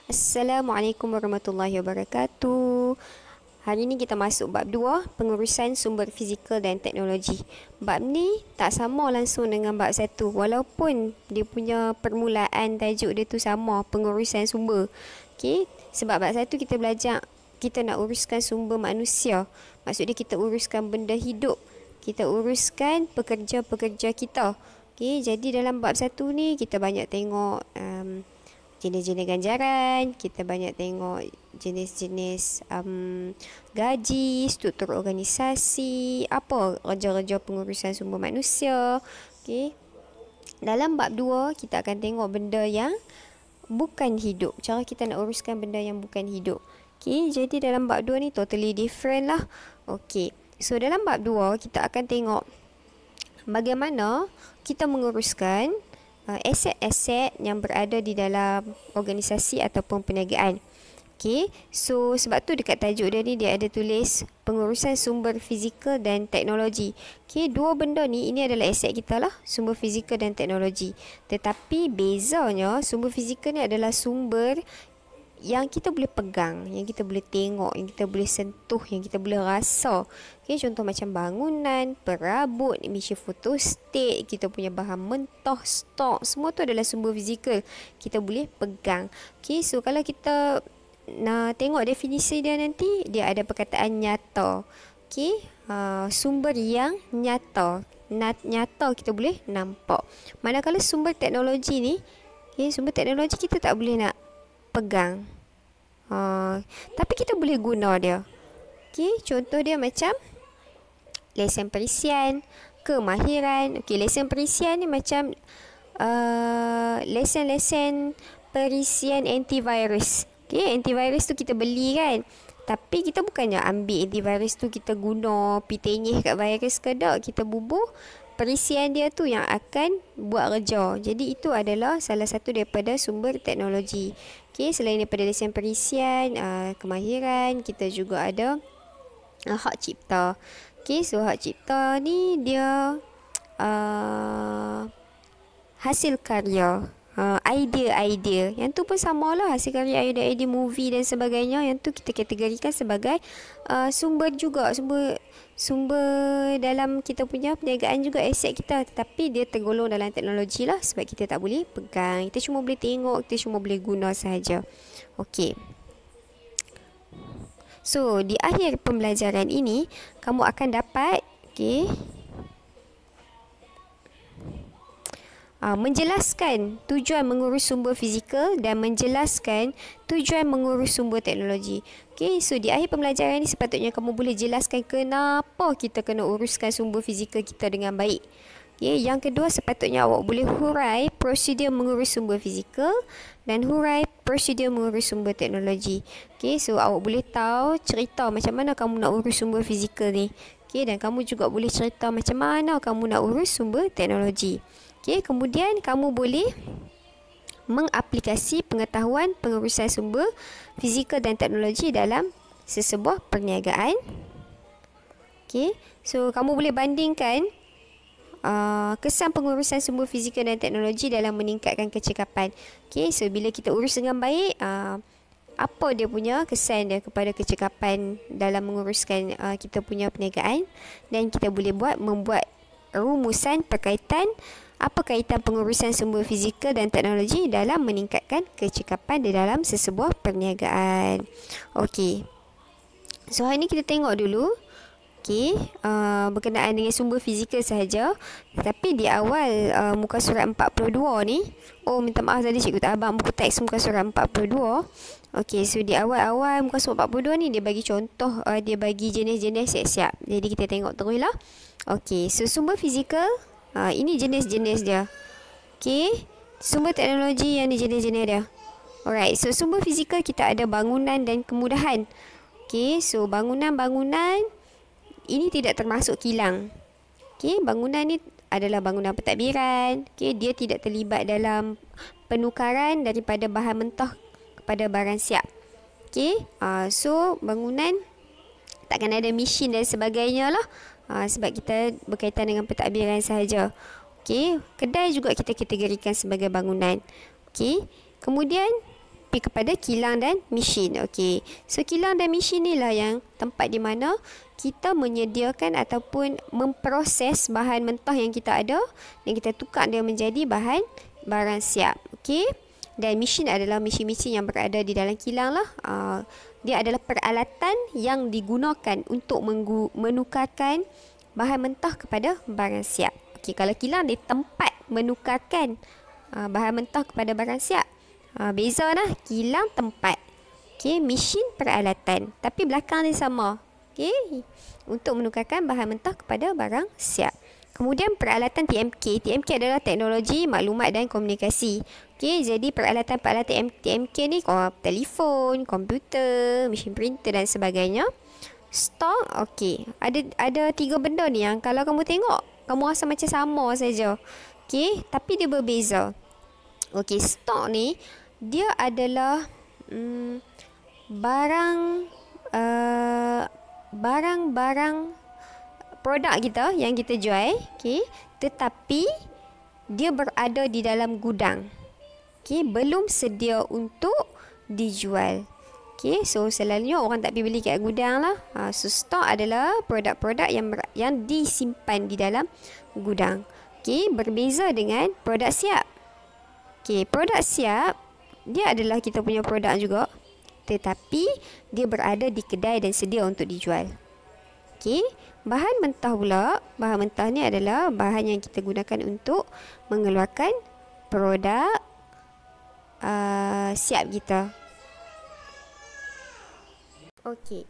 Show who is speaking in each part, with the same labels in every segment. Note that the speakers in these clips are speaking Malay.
Speaker 1: Assalamualaikum warahmatullahi wabarakatuh. Hari ini kita masuk bab 2, pengurusan sumber fizikal dan teknologi. Bab ni tak sama langsung dengan bab 1 walaupun dia punya permulaan tajuk dia tu sama, pengurusan sumber. Okey, sebab bab 1 kita belajar kita nak uruskan sumber manusia. Maksud dia kita uruskan benda hidup. Kita uruskan pekerja-pekerja kita. Okey, jadi dalam bab 1 ni kita banyak tengok jenis-jenis ganjaran, kita banyak tengok jenis-jenis gaji, struktur organisasi, apa kerja-kerja pengurusan sumber manusia. Okay. Dalam bab 2, kita akan tengok benda yang bukan hidup. Cara kita nak uruskan benda yang bukan hidup. Okay. Jadi dalam bab 2 ni totally different lah. Okay. So dalam bab 2, kita akan tengok bagaimana kita menguruskan aset-aset yang berada di dalam organisasi ataupun perniagaan. Okay, so sebab tu dekat tajuk dia ni dia ada tulis pengurusan sumber fizikal dan teknologi. Okay, dua benda ni ini adalah aset kita lah, sumber fizikal dan teknologi. Tetapi bezanya sumber fizikal ni adalah sumber yang kita boleh pegang, yang kita boleh tengok, yang kita boleh sentuh, yang kita boleh rasa. Okay, contoh macam bangunan, perabot, mesin fotostat, kita punya bahan mentah, stok, semua tu adalah sumber fizikal. Kita boleh pegang. Okay, so kalau kita nak tengok definisi dia nanti, dia ada perkataan nyata. Okay, sumber yang nyata. Nyata kita boleh nampak. Manakala sumber teknologi ni, okay, sumber teknologi kita tak boleh nak pegang. Tapi kita boleh guna dia. Okay, contoh dia macam lesen perisian, kemahiran. Okay, lesen perisian ni macam lesen-lesen perisian antivirus. Okay, antivirus tu kita beli kan. Tapi kita bukannya ambil antivirus tu kita guna, pergi tenyih kat virus ke tak. Kita bubuh perisian dia tu yang akan buat kerja. Jadi itu adalah salah satu daripada sumber teknologi. Okay, selain daripada lesen perisian, kemahiran, kita juga ada hak cipta. Okay, so hak cipta ni dia hasil karya, idea-idea. Yang tu pun samalah, hasil karya, idea-idea movie dan sebagainya. Yang tu kita kategorikan sebagai sumber juga, sumber dalam kita punya perniagaan juga, aset kita. Tetapi dia tergolong dalam teknologi lah, sebab kita tak boleh pegang. Kita cuma boleh tengok, kita cuma boleh guna sahaja. Okey. So, di akhir pembelajaran ini, kamu akan dapat menjelaskan tujuan mengurus sumber fizikal dan menjelaskan tujuan mengurus sumber teknologi. Okay, so di akhir pembelajaran ini sepatutnya kamu boleh jelaskan kenapa kita kena uruskan sumber fizikal kita dengan baik. Okay, yang kedua sepatutnya awak boleh hurai prosedur mengurus sumber fizikal dan hurai prosedur mengurus sumber teknologi. Okay, so awak boleh tahu cerita macam mana kamu nak urus sumber fizikal ni. Okay, dan kamu juga boleh cerita macam mana kamu nak urus sumber teknologi. Okay, kemudian kamu boleh mengaplikasi pengetahuan pengurusan sumber fizikal dan teknologi dalam sesebuah perniagaan. Okay, so kamu boleh bandingkan kesan pengurusan sumber fizikal dan teknologi dalam meningkatkan kecekapan. Okay, so bila kita urus dengan baik, apa dia punya kesan dia kepada kecekapan dalam menguruskan kita punya perniagaan, dan kita boleh membuat rumusan perkaitan apa kaitan pengurusan sumber fizikal dan teknologi dalam meningkatkan kecekapan di dalam sesebuah perniagaan. Okey. So hari ni kita tengok dulu berkenaan dengan sumber fizikal sahaja. Tapi di awal muka surat 42 ni, minta maaf tadi cikgu tak abang buku teks muka surat 42. Okey, so di awal muka surat 42 ni dia bagi contoh, dia bagi jenis-jenis siap-siap. Jadi kita tengok teruslah. Okey, so sumber fizikal, ini jenis-jenis dia. Okey, sumber teknologi yang ni jenis-jenis dia. Alright, so sumber fizikal kita ada bangunan dan kemudahan. Okey, so bangunan ini tidak termasuk kilang. Okey, bangunan ni adalah bangunan pentadbiran. Okey, dia tidak terlibat dalam penukaran daripada bahan mentah kepada barang siap. Okey, so bangunan takkan ada mesin dan sebagainya lah. Sebab kita berkaitan dengan pentadbiran sahaja. Okey, kedai juga kita kategorikan sebagai bangunan. Okey, kemudian tetapi kepada kilang dan mesin. Okey. So kilang dan mesin ni lah yang tempat di mana kita menyediakan ataupun memproses bahan mentah yang kita ada dan kita tukar dia menjadi bahan barang siap. Okey. Dan mesin adalah mesin-mesin yang berada di dalam kilang lah. Dia adalah peralatan yang digunakan untuk menukarkan bahan mentah kepada barang siap. Okey, kalau kilang dia tempat menukarkan bahan mentah kepada barang siap. Beza lah, kilang tempat. Okey, mesin peralatan. Tapi belakang dia sama. Okey, untuk menukarkan bahan mentah kepada barang siap. Kemudian peralatan TMK. TMK adalah teknologi maklumat dan komunikasi. Okey, jadi peralatan-peralatan TMK ni telefon, komputer, mesin printer dan sebagainya. Stok, okey. Ada 3 benda ni yang kalau kamu tengok, kamu rasa macam sama saja. Okey, tapi dia berbeza. Okey, stok ni dia adalah barang-barang produk kita yang kita jual, okey, tetapi dia berada di dalam gudang. Okey, belum sedia untuk dijual. Okey, so selalunya orang tak pergi beli kat gudang lah. So stok adalah produk-produk yang disimpan di dalam gudang. Okey, berbeza dengan produk siap. Okey, produk siap dia adalah kita punya produk juga, tetapi dia berada di kedai dan sedia untuk dijual. Okey, bahan mentah pula, bahan mentah ni adalah bahan yang kita gunakan untuk mengeluarkan produk siap kita. Okey.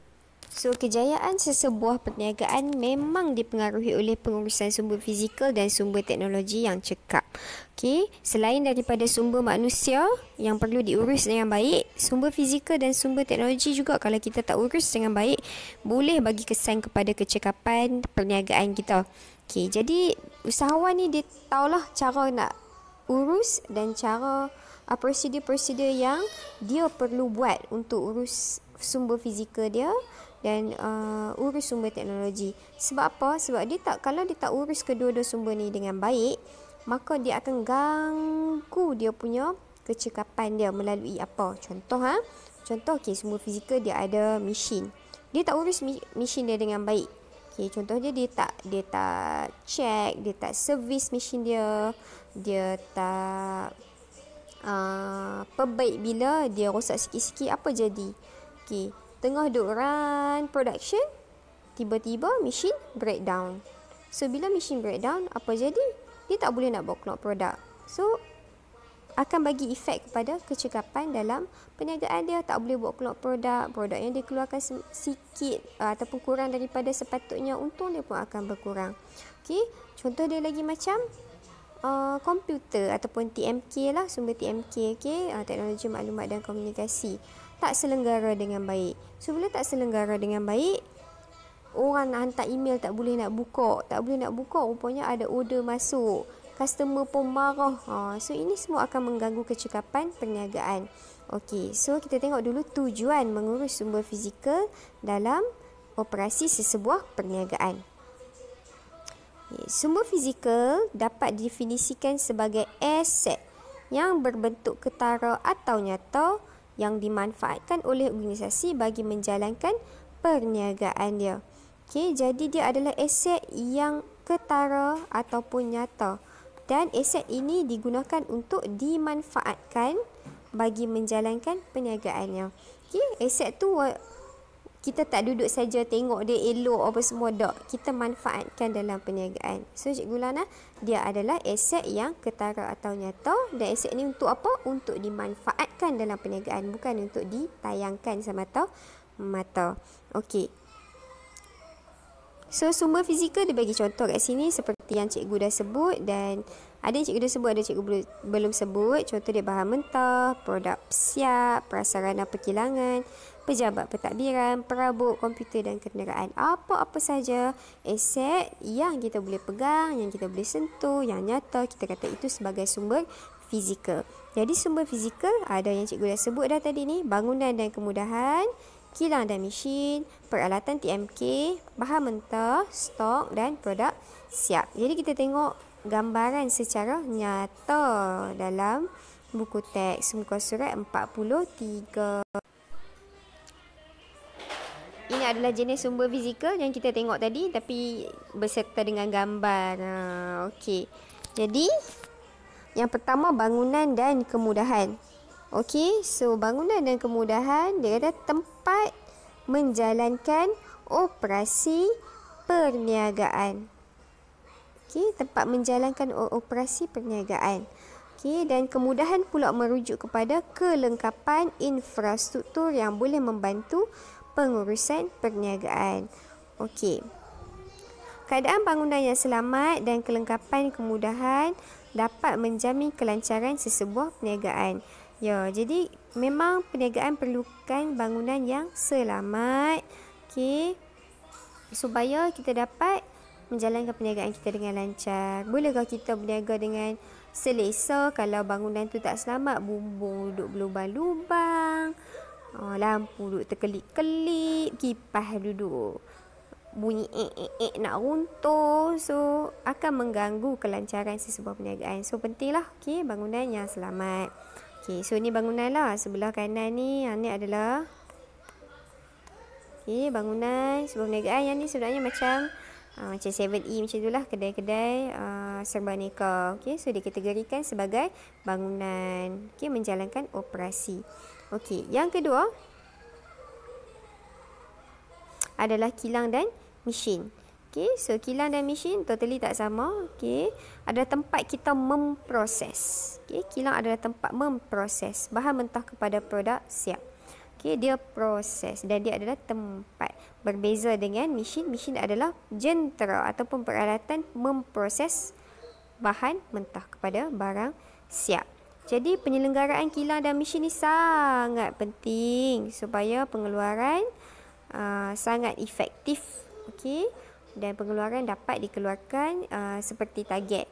Speaker 1: So, kejayaan sesebuah perniagaan memang dipengaruhi oleh pengurusan sumber fizikal dan sumber teknologi yang cekap. Okey, selain daripada sumber manusia yang perlu diurus dengan baik, sumber fizikal dan sumber teknologi juga kalau kita tak urus dengan baik, boleh bagi kesan kepada kecekapan perniagaan kita. Okey, jadi usahawan ni dia tahulah cara nak urus dan cara prosedur-prosedur yang dia perlu buat untuk urus sumber fizikal dia dan urus sumber teknologi. Sebab apa? Sebab kalau dia tak urus kedua-dua sumber ni dengan baik, maka dia akan ganggu dia punya kecekapan dia melalui apa? Contoh Contoh sumber fizikal dia ada mesin. Dia tak urus mesin dia dengan baik. Okey, contohnya dia tak check, dia tak servis mesin dia. Dia tak perbaik bila dia rosak sikit-sikit, apa jadi? Okey, tengah duk run production, tiba-tiba mesin breakdown. So, bila mesin breakdown, apa jadi? Dia tak boleh nak bawa keluar produk. So, akan bagi efek kepada kecekapan dalam perniagaan dia. Tak boleh bawa keluar produk yang dia keluarkan sikit ataupun kurang daripada sepatutnya, untung dia pun akan berkurang. Okey, contoh dia lagi macam komputer ataupun TMK lah, sumber TMK, teknologi maklumat dan komunikasi. Tak selenggara dengan baik. So, bila tak selenggara dengan baik, orang nak hantar email tak boleh nak buka. Rupanya ada order masuk. Customer pun marah. So, ini semua akan mengganggu kecekapan perniagaan. Okey, so kita tengok dulu tujuan mengurus sumber fizikal dalam operasi sesebuah perniagaan. Sumber fizikal dapat didefinisikan sebagai aset yang berbentuk ketara atau nyata yang dimanfaatkan oleh organisasi bagi menjalankan perniagaan dia. Okey, jadi dia adalah aset yang ketara ataupun nyata. Dan aset ini digunakan untuk dimanfaatkan bagi menjalankan perniagaannya. Okey, aset tu kita tak duduk saja tengok dia elok apa semua, tak. Kita manfaatkan dalam perniagaan. So, Cikgu Lana, dia adalah aset yang ketara atau nyata, dan aset ni untuk apa? Untuk dimanfaatkan dalam perniagaan, bukan untuk ditayangkan semata-mata. Okey. So, sumber fizikal dia bagi contoh kat sini seperti yang cikgu dah sebut, dan ada yang cikgu dah sebut, ada cikgu belum sebut. Contoh dia bahan mentah, produk siap, prasarana perkilangan, pejabat pentadbiran, perabot, komputer dan kenderaan. Apa-apa saja aset yang kita boleh pegang, yang kita boleh sentuh, yang nyata, kita kata itu sebagai sumber fizikal. Jadi sumber fizikal ada yang cikgu dah sebut dah tadi ni, bangunan dan kemudahan, kilang dan mesin, peralatan TMK, bahan mentah, stok dan produk siap. Jadi kita tengok gambaran secara nyata dalam buku teks muka surat 43. Ini adalah jenis sumber fizikal yang kita tengok tadi tapi berserta dengan gambar. Okey. Jadi yang pertama bangunan dan kemudahan. Okey, so bangunan dan kemudahan dia kata tempat menjalankan operasi perniagaan. Okey, tempat menjalankan operasi perniagaan. Okey, dan kemudahan pula merujuk kepada kelengkapan infrastruktur yang boleh membantu pengurusan perniagaan. Okey. Keadaan bangunan yang selamat dan kelengkapan kemudahan dapat menjamin kelancaran sesebuah perniagaan. Ya, jadi memang perniagaan perlukan bangunan yang selamat, okey, supaya kita dapat menjalankan perniagaan kita dengan lancar. Bolehkah kita berniaga dengan selesa kalau bangunan tu tak selamat? Bumbung duduk berlubang-lubang, lampu duduk terkelip-kelip, kipas duduk bunyi nak runtuh. So akan mengganggu kelancaran sesebuah perniagaan. So pentinglah bangunan yang selamat. So ni bangunan lah. Sebelah kanan ni, yang ni adalah bangunan sebuah perniagaan. Yang ni sebenarnya macam 7E macam itulah, kedai-kedai serba aneka. So dikategorikan sebagai bangunan menjalankan operasi. Yang kedua adalah kilang dan mesin. So kilang dan mesin totally tak sama. Ada tempat kita memproses. Kilang adalah tempat memproses bahan mentah kepada produk siap. Dia proses dan dia adalah tempat. Berbeza dengan mesin. Mesin adalah jentera ataupun peralatan memproses bahan mentah kepada barang siap. Jadi penyelenggaraan kilang dan mesin ni sangat penting supaya pengeluaran sangat efektif. Dan pengeluaran dapat dikeluarkan seperti target.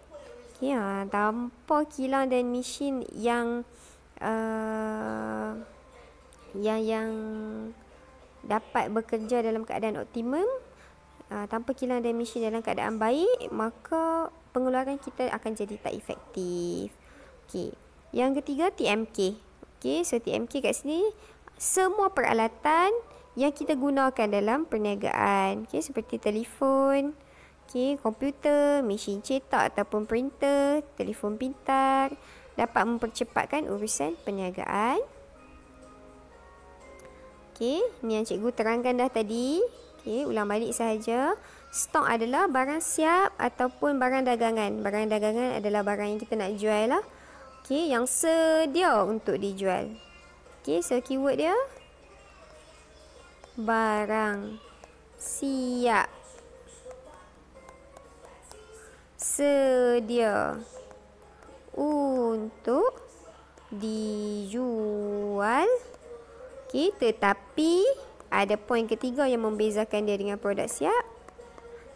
Speaker 1: Tanpa kilang dan mesin yang dapat bekerja dalam keadaan optimum, tanpa kilang dan mesin dalam keadaan baik, maka pengeluaran kita akan jadi tak efektif. Yang ketiga, TMK. So TMK kat sini semua peralatan yang kita gunakan dalam perniagaan, seperti telefon, komputer, mesin cetak ataupun printer, telefon pintar, dapat mempercepatkan urusan perniagaan. Ni yang cikgu terangkan dah tadi. Ulang balik sahaja. Stok adalah barang siap ataupun barang dagangan. Barang dagangan adalah barang yang kita nak jual lah. Yang sedia untuk dijual. So keyword dia barang siap sedia untuk dijual. Tetapi ada poin ketiga yang membezakan dia dengan produk siap,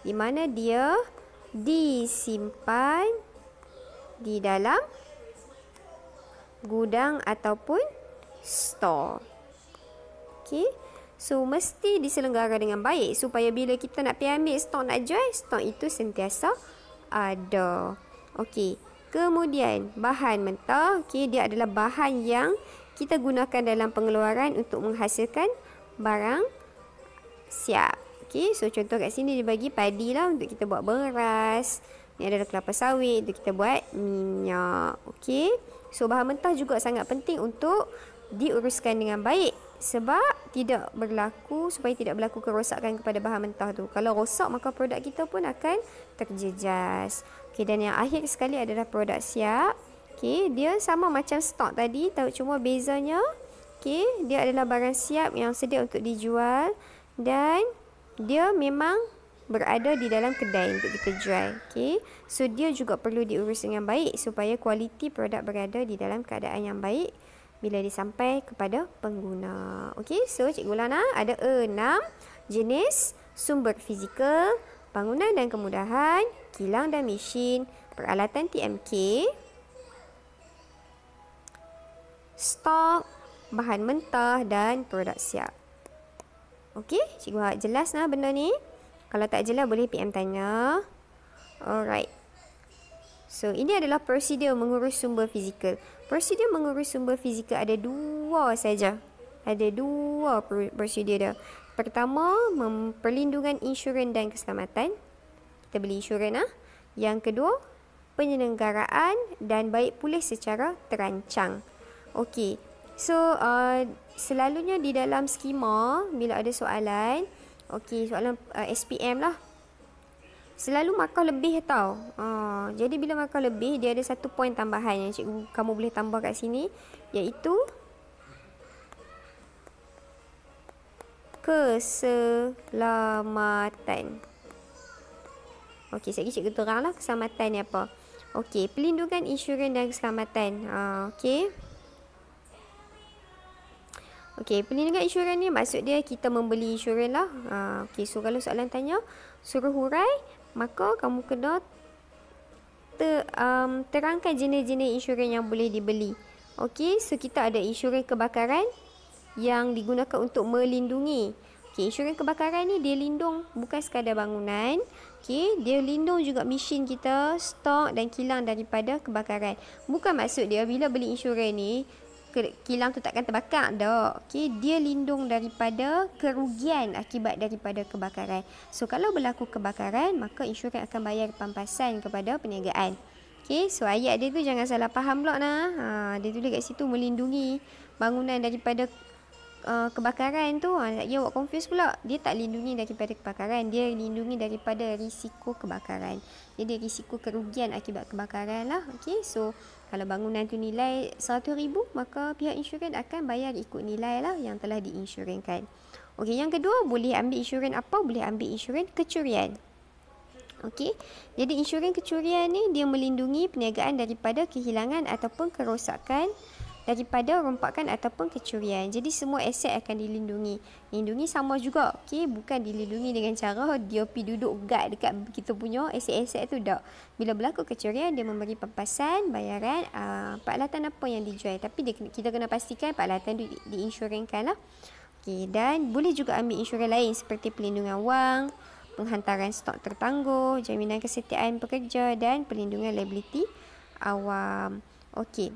Speaker 1: di mana dia disimpan di dalam gudang ataupun store. So mesti diselenggara dengan baik supaya bila kita nak pergi ambil stok nak jual, stok itu sentiasa ada. Kemudian bahan mentah, dia adalah bahan yang kita gunakan dalam pengeluaran untuk menghasilkan barang siap. So contoh kat sini dia bagi padi lah untuk kita buat beras. Ni adalah kelapa sawit untuk kita buat minyak. So bahan mentah juga sangat penting untuk diuruskan dengan baik sebab supaya tidak berlaku kerosakan kepada bahan mentah tu. Kalau rosak maka produk kita pun akan terjejas. Dan yang akhir sekali adalah produk siap. Dia sama macam stok tadi, cuma bezanya dia adalah barang siap yang sedia untuk dijual dan dia memang berada di dalam kedai untuk kita jual. So dia juga perlu diurus dengan baik supaya kualiti produk berada di dalam keadaan yang baik bila disampai kepada pengguna. So cikgu ulang ada 6 jenis sumber fizikal, bangunan dan kemudahan, kilang dan mesin, peralatan TMK, stok, bahan mentah dan produk siap. Cikgu harap jelas benda ni. Kalau tak jelas boleh PM tanya. Alright. So ini adalah prosedur mengurus sumber fizikal. Prosedur mengurus sumber fizikal ada dua saja. Ada dua prosedur dia. Pertama, perlindungan insurans dan keselamatan. Kita beli insurans. Yang kedua, penyelenggaraan dan baik pulih secara terancang. Okey. So, selalunya di dalam skema, bila ada soalan, soalan SPM lah, selalu markah lebih tau. Jadi bila markah lebih, dia ada satu poin tambahan yang cikgu kamu boleh tambah kat sini, iaitu keselamatan. Okey, sekejap cikgu teranglah keselamatan ni apa. Okey, pelindungan insurans dan keselamatan. Okey, pelindungan insurans ni maksud dia kita membeli insurans lah. Okey, so kalau soalan tanya suruh hurai, maka kamu kena terangkan jenis-jenis insurans yang boleh dibeli. Okey, so kita ada insurans kebakaran yang digunakan untuk melindungi. Okey, insurans kebakaran ni dia lindung bukan sekadar bangunan. Okey, dia lindung juga mesin kita, stok dan kilang daripada kebakaran. Bukan maksud dia bila beli insurans ni kilang tu takkan terbakar dah. Okey, dia lindung daripada kerugian akibat daripada kebakaran. So kalau berlaku kebakaran, maka insurans akan bayar pampasan kepada perniagaan. Okey, so ayat dia tu jangan salah faham pula nah. Dia tulis kat situ melindungi bangunan daripada kebakaran tu. Dia buat confuse pula. Dia tak lindungi daripada kebakaran, dia lindungi daripada risiko kebakaran. Jadi risiko kerugian akibat kebakaran lah. Okey, so kalau bangunan tu nilai 100,000, maka pihak insurans akan bayar ikut nilai lah yang telah diinsurankan. Okey, yang kedua, boleh ambil insurans apa? Boleh ambil insurans kecurian. Okey, jadi insurans kecurian ni dia melindungi perniagaan daripada kehilangan ataupun kerosakan daripada rompakan ataupun kecurian. Jadi semua aset akan dilindungi. Lindungi sama juga. Okey, bukan dilindungi dengan cara dia pergi duduk guard dekat kita punya aset-aset tu, tak. Bila berlaku kecurian, dia memberi pampasan, bayaran peralatan apa yang dijual. Tapi kita kena pastikan peralatan tu diinsurankan lah. Okey, dan boleh juga ambil insurans lain seperti pelindungan wang, penghantaran stok tertangguh, jaminan kesetiaan pekerja dan perlindungan liability awam. Okey.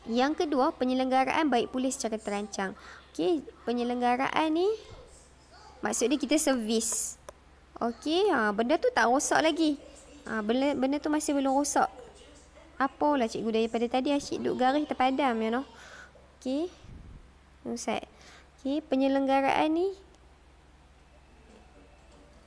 Speaker 1: Yang kedua, penyelenggaraan baik pulih secara terancang. Okey, penyelenggaraan ni maksud dia kita servis. Okey, benda tu tak rosak lagi. Benda tu masih belum rosak. Apalah cikgu daripada tadi asyik duk garis terpadam, you know. Okey. Ustaz. Okey, penyelenggaraan ni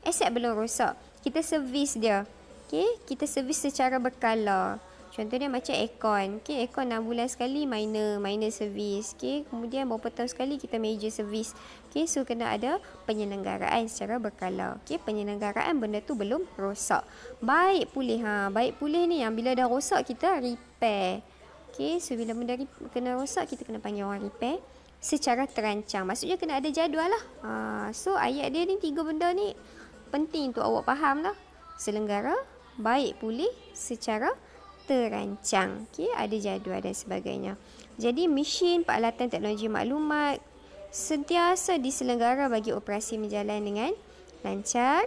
Speaker 1: aset belum rosak. Kita servis dia. Okey, kita servis secara berkala. Contohnya macam aircon. Okey, aircon 6 bulan sekali minor servis. Okey, kemudian berapa tahun sekali kita major servis. Okey, so kena ada penyelenggaraan secara berkala. Okey, penyelenggaraan benda tu belum rosak. Baik pulih. Baik pulih ni yang bila dah rosak kita repair. Okey, so bila benda kena rosak kita kena panggil orang repair secara terancang. Maksudnya kena ada jadual lah. So ayat dia ni 3 benda ni penting untuk awak faham lah. Selenggara, baik pulih secara terancang. Okey, ada jadual dan sebagainya. Jadi mesin, peralatan teknologi maklumat sentiasa diselenggara bagi operasi berjalan dengan lancar,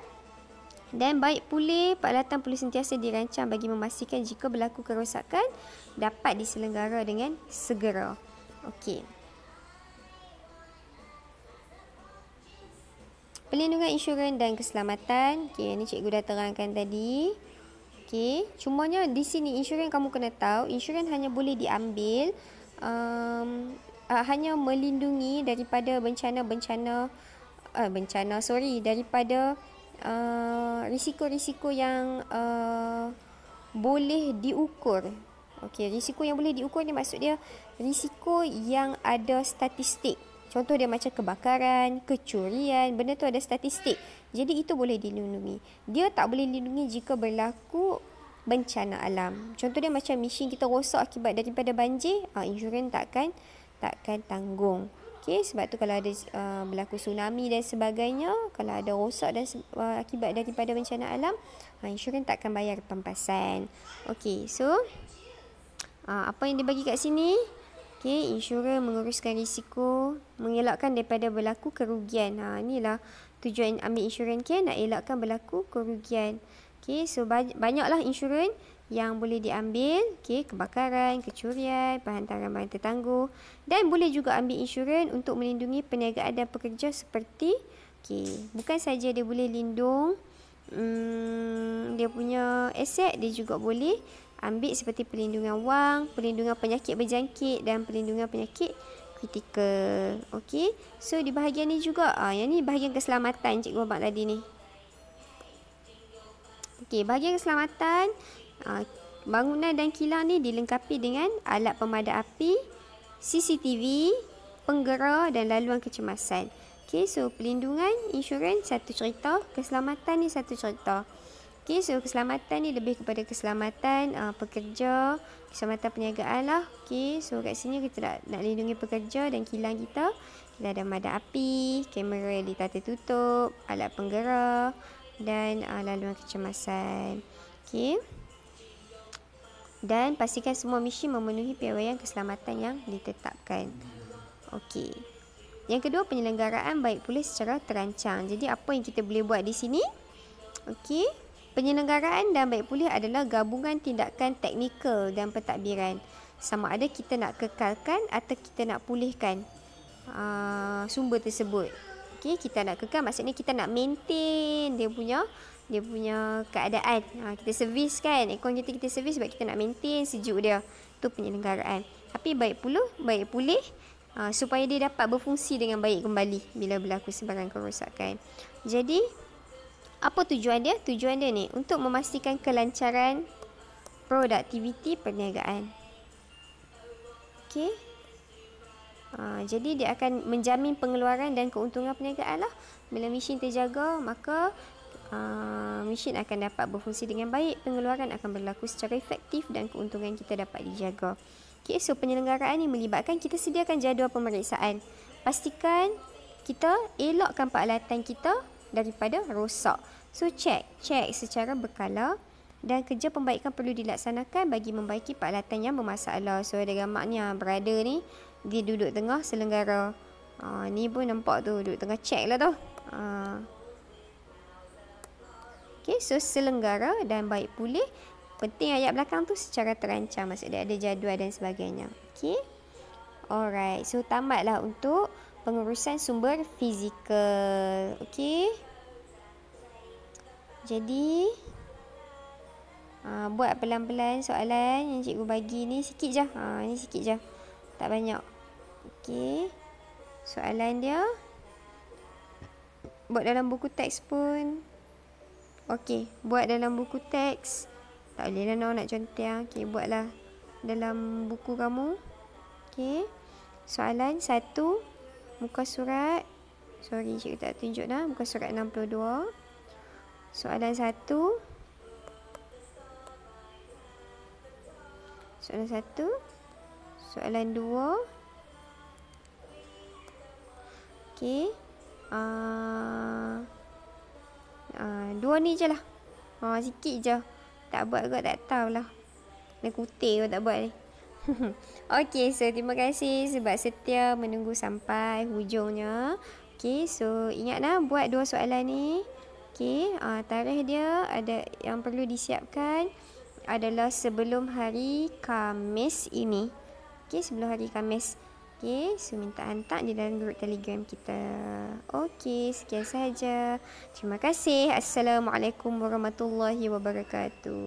Speaker 1: dan baik pulih, peralatan perlu sentiasa dirancang bagi memastikan jika berlaku kerosakan dapat diselenggara dengan segera. Okey. Pelindungan insurans dan keselamatan. Okey, ini cikgu dah terangkan tadi. Okey, cumanya di sini insurans kamu kena tahu, insurans hanya boleh diambil hanya melindungi daripada daripada risiko-risiko yang boleh diukur. Okey, risiko yang boleh diukur ni maksud dia risiko yang ada statistik. Contoh dia macam kebakaran, kecurian, benda tu ada statistik. Jadi itu boleh dilindungi. Dia tak boleh dilindungi jika berlaku bencana alam. Contoh dia macam mesin kita rosak akibat daripada banjir, insurans takkan tanggung. Okey, sebab tu kalau ada berlaku tsunami dan sebagainya, kalau ada rosak dan akibat daripada bencana alam, insurans takkan bayar pampasan. Okey, so apa yang dibagi kat sini? Okey, insurans menguruskan risiko, mengelakkan daripada berlaku kerugian. Inilah tujuan ambil insurans, nak elakkan berlaku kerugian. Okey, so banyaklah insurans yang boleh diambil, okey, kebakaran, kecurian, penghantaran barang tertangguh, dan boleh juga ambil insurans untuk melindungi perniagaan dan pekerja seperti okey, bukan saja dia boleh lindung dia punya aset, dia juga boleh ambil seperti perlindungan wang, perlindungan penyakit berjangkit dan perlindungan penyakit kritikal. Okey, so di bahagian ni juga yang ni bahagian keselamatan cikgu abang tadi ni. Okey, bahagian keselamatan, bangunan dan kilang ni dilengkapi dengan alat pemadam api, CCTV, penggera dan laluan kecemasan. Okey, so perlindungan, insurans satu cerita, keselamatan ni satu cerita. Okey, so keselamatan ni lebih kepada keselamatan pekerja, keselamatan perniagaan lah. Okey, so kat sini kita nak lindungi pekerja dan kilang kita. Kita ada pemadam api, kamera yang tertutup, alat penggera dan laluan kecemasan. Okey. Dan pastikan semua mesin memenuhi piawaian keselamatan yang ditetapkan. Okey. Yang kedua, penyelenggaraan baik pulih secara terancang. Jadi apa yang kita boleh buat di sini? Okey. Penyelenggaraan dan baik pulih adalah gabungan tindakan teknikal dan pentadbiran. Sama ada kita nak kekalkan atau kita nak pulihkan sumber tersebut. Okey, kita nak kekal maksudnya kita nak maintain dia punya keadaan. Kita servis kan, aircon kita servis sebab kita nak maintain sejuk dia. Itu penyelenggaraan. Tapi baik pulih supaya dia dapat berfungsi dengan baik kembali bila berlaku sebarang kerosakan. Jadi apa tujuan dia? Tujuan dia ni untuk memastikan kelancaran produktiviti perniagaan. Okey. Jadi dia akan menjamin pengeluaran dan keuntungan perniagaan lah. Bila mesin terjaga, maka mesin akan dapat berfungsi dengan baik, pengeluaran akan berlaku secara efektif dan keuntungan kita dapat dijaga. Okey, so penyelenggaraan ni melibatkan kita sediakan jadual pemeriksaan. Pastikan kita elokkan peralatan kita daripada rosak. So check secara berkala dan kerja pembaikan perlu dilaksanakan bagi membaiki peralatan yang bermasalah. So ada gambarnya brother ni, dia duduk tengah selenggara. Ni pun nampak tu duduk tengah check lah tu. Okay, so selenggara dan baik pulih. Penting ayat belakang tu secara terancang, maksudnya ada jadual dan sebagainya. Okay. Alright, so tamatlah untuk pengurusan sumber fizikal. Okay. Jadi buat pelan-pelan soalan yang cikgu bagi ni sikit je. Ni sikit je, tak banyak. Okay. Soalan dia buat dalam buku teks pun okey, buat dalam buku teks. Tak boleh lah nak contoh. Okey, buatlah dalam buku kamu. Okey. Soalan 1, muka surat. Sorry, cikgu tak tunjuk dah. Muka surat 62. Soalan 1. Soalan 1. Soalan 2. Okey. 2 ni je lah. Sikit je. Tak buat kot tak tahulah. Nak kutip pun tak buat ni. Okey, so terima kasih sebab setia menunggu sampai hujungnya. Okey, so ingatlah buat 2 soalan ni. Okey, tarikh dia ada yang perlu disiapkan adalah sebelum hari Khamis ini. Okey, sebelum hari Khamis. Okey, so minta hantar di dalam grup Telegram kita. Okey, sekian sahaja. Terima kasih. Assalamualaikum warahmatullahi wabarakatuh.